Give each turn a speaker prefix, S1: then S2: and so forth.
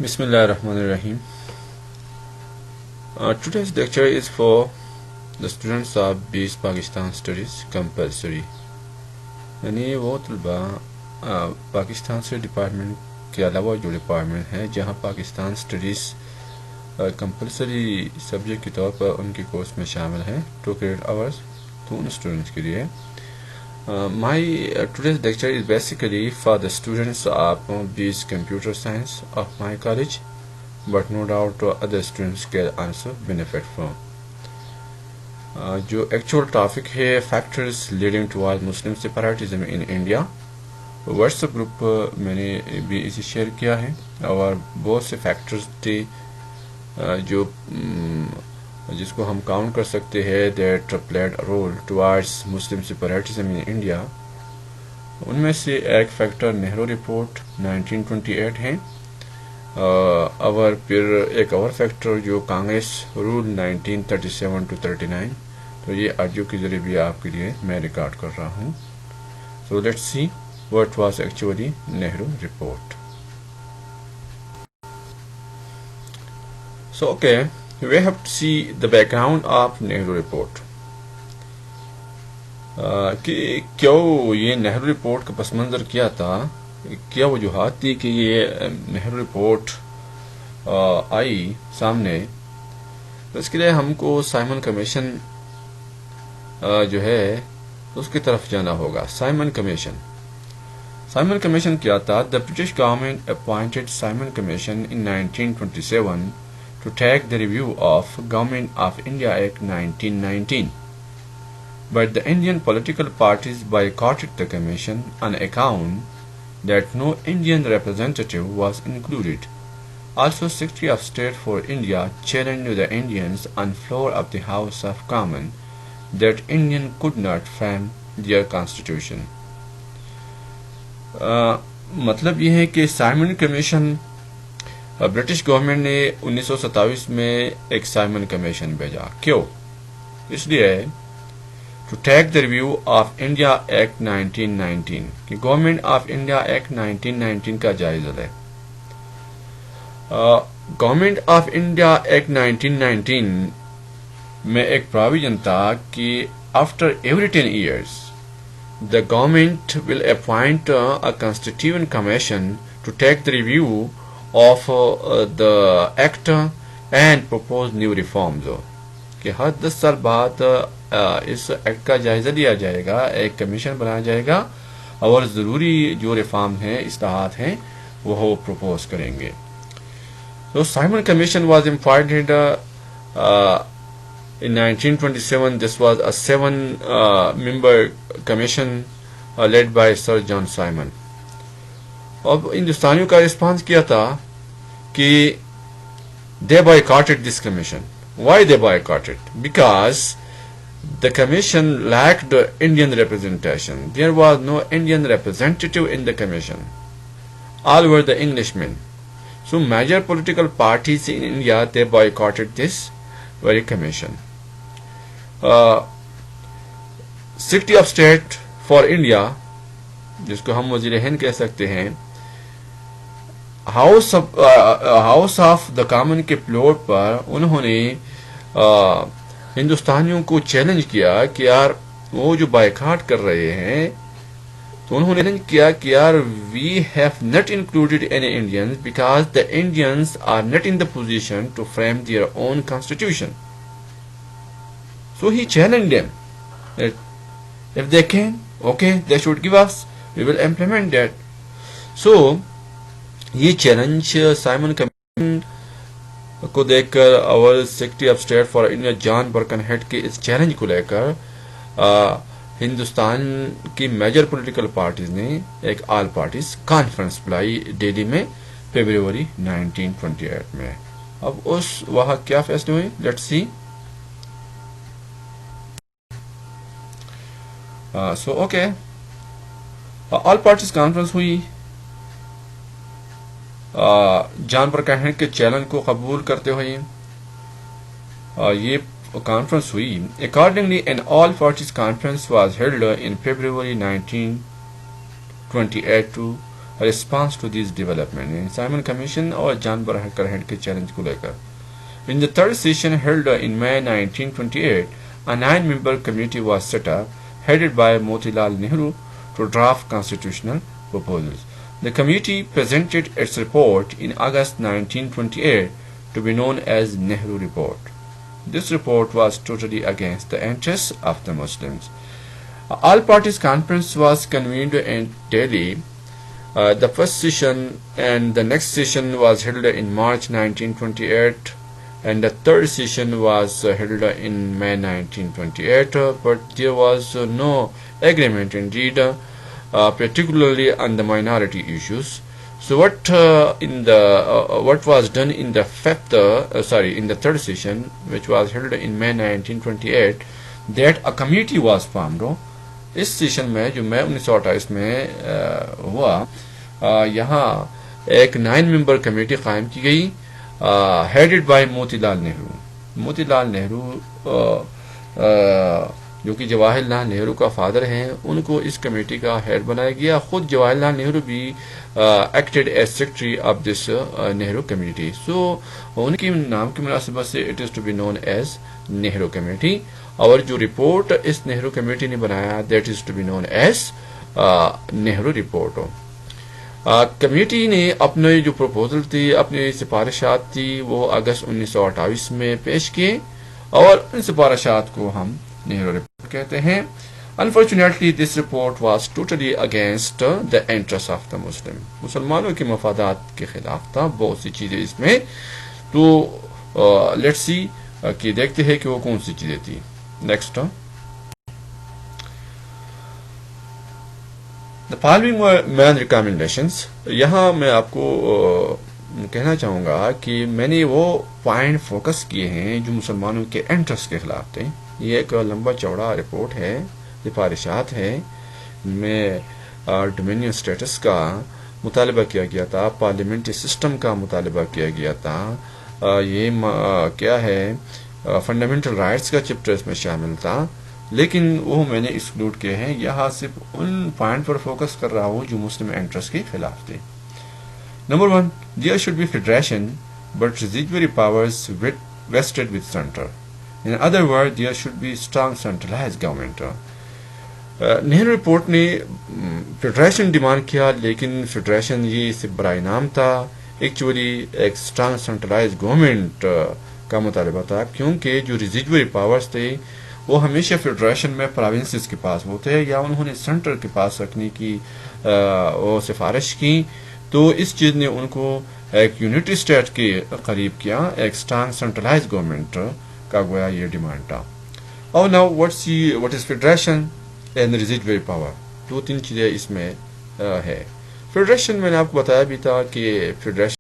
S1: Bismillahirrahmanirrahim. Today's lecture is for the students of BS Pakistan Studies Compulsory. यानी वो तलबा पाकिस्तान से डिपार्टमेंट के अलावा जो डिपार्टमेंट है जहाँ पाकिस्तान स्टडीज़ कंपलसरी सब्जेक्ट के तौर पर उनके कोर्स में शामिल हैं 2 क्रेडिट आवर्स, तो उन स्टूडेंट्स के लिए my today's lecture is basically for the students of BS Computer Science of my college, but no doubt other students can also benefit from. जो एक्चुअल टॉपिक है factors leading toward Muslim separatism in India, WhatsApp group मैंने भी इसे share किया है और बहुत से फैक्टर्स थे जो जिसको हम काउंट कर सकते हैं that played role towards Muslim separatism in India. उनमें से एक फैक्टर नेहरू रिपोर्ट 1928 है और फिर एक और फैक्टर जो कांग्रेस रूल 1937 to 39, तो ये ऑडियो के जरिए भी आपके लिए मैं रिकॉर्ड कर रहा हूँ। So let's see what was actually Nehru report. So okay, we have to see the background of Nehru report. कि क्यों ये नेहरू रिपोर्ट का पस मंज़र क्या था, क्या वजूहात थी कि ये नेहरू रिपोर्ट आई सामने। तो इसके लिए हमको साइमन कमीशन जो है उसकी तरफ जाना होगा। साइमन कमीशन क्या था? The British government appointed Simon commission in 1927 to take the review of Government of India Act 1919, but the Indian political parties boycotted the commission on account that no Indian representative was included. Also, Secretary of State for India challenged the Indians on floor of the House of Commons that Indian could not frame their constitution. मतलब ये है कि Simon commission British government ने 1927 में एक Simon commission भेजा। क्यों? इसलिए to take the review of India Act 1919 कि गवर्नमेंट ऑफ इंडिया एक्ट 1919 का जायजा ले। गवर्नमेंट ऑफ इंडिया एक्ट 1919 में एक प्रोविजन था कि after every 10 years the government will appoint a constituent commission to take the review of the act and propose new reforms, कि हर 10 साल बाद इस एक्ट का जायजा लिया जाएगा, एक कमीशन बनाया जाएगा और ज़रूरी जो रिफॉर्म हैं, इस्लाहात हैं, वो प्रपोज करेंगे। तो Simon commission was appointed in 1927. This was a 7-member commission led by Sir John Simon. अब हिंदुस्तानियों का रिस्पांस किया था कि they boycotted this commission. Why they boycotted? Because the commission lacked Indian representation. There was no Indian representative in the commission. All were the Englishmen. So major political parties in India, they boycotted this very commission. Secretary of State for India, जिसको हम वज़ीर हिंद कह सकते हैं, house of the common के floor पर उन्होंने हिंदुस्तानियों को चैलेंज किया कि यार वो जो बायकॉट कर रहे हैं, तो उन्होंने चैलेंज किया कि यार we have not included any Indians because the Indians are not in the position to frame their own constitution. So he challenged them if they can, okay, they should give us, we will implement that. So ये challenge Simon commission को देखकर और secretary of state for India John Birkenhead के इस challenge को लेकर हिंदुस्तान की major political parties ने एक ऑल पार्टीज कॉन्फ्रेंस बुलाई दिल्ली में फरवरी 1928 में। अब उस वहां क्या फैसले हुए, let's see. So okay, all parties conference हुई। जॉन बर्कनहेड के चैलेंज को कबूल करते हुए ये कॉन्फ्रेंस हुई। Accordingly an all parties conference was held in February 1928 to response to this development, Simon commission और जॉन बरकर के चैलेंज को लेकर। In the third session held in May 1928, a 9-member committee was set up, headed by Motilal Nehru, to draft constitutional proposals. The committee presented its report in August 1928, to be known as Nehru Report. This report was totally against the interests of the Muslims. All parties conference was convened in Delhi. The first session and the next session was held in March 1928, and the third session was held in May 1928, but there was no agreement indeed, particularly on the minority issues. So what was done in the third session, which was held in May 1928, that a committee was formed. इस session में जो मई 1928 में हुआ, यहाँ एक 9-member committee कायम की गई, हेडेड बाय मोतीलाल नेहरू। मोतीलाल नेहरू जो कि जवाहरलाल नेहरू का फादर हैं, उनको इस कमेटी का हेड बनाया गया। खुद जवाहरलाल नेहरू भी acted as secretary of this Nehru committee. So उनके नाम की मुनासिबत से it is to be known as Nehru committee. और जो रिपोर्ट इस नेहरू कमेटी ने बनाया, that is to be known as Nehru report. Committee ने अपने जो प्रपोजल थी, अपनी सिफारिशात थी, वो अगस्त 1928 में पेश किए, और इन सिफारिशात को हम नेहरू रिपोर्ट कहते हैं। Unfortunately this report was totally against the interest of the Muslim. मुसलमानों के मफादात के खिलाफ था बहुत सी चीजें इसमें। तो लेट्स सी कि देखते हैं कि वो कौन सी चीजें थी। Next, the following main recommendations. यहाँ मैं आपको कहना चाहूँगा कि मैंने वो पॉइंट फोकस किए हैं जो मुसलमानों के इंटरेस्ट के खिलाफ थे। ये एक लंबा चौड़ा रिपोर्ट है, सिफारिशात है। में डोमिनियन स्टेटस का मुतालबा किया गया था, पार्लियामेंट्री सिस्टम का मुतालबा किया गया था। ये क्या है, फंडामेंटल राइट्स का चैप्टर इसमें शामिल था, लेकिन वो मैंने एक्सक्लूड किए हैं। यहाँ सिर्फ उन पॉइंट पर फोकस कर रहा हूँ जो मुस्लिम इंटरेस्ट के खिलाफ थे। Number 1, there should be federation but residuary powers vested with centre. In other word, there should be strong centralised government. Nehru report ने फेडरेशन डिमांड किया, लेकिन फेडरेशन ये सिर्फ बराए नाम था। एक्चुअली एक स्ट्रांग सेंट्रलाइज्ड गवर्नमेंट का मुतालबा था, क्योंकि जो रेसिडुअरी पावर्स थे वो हमेशा फेडरेशन में प्रोविंसेस के पास होते हैं, या उन्होंने सेंटर के पास रखने की वो सिफारिश की। तो इस चीज़ ने उनको एक यूनिटी स्टेट के करीब किया, एक स्ट्रांग सेंट्रलाइज्ड गवर्नमेंट का गोया ये डिमांड था। और now what is federation and residuary power, 2-3 चीज़ें इसमें है। फेडरेशन मैंने आपको बताया भी था कि फेडरेशन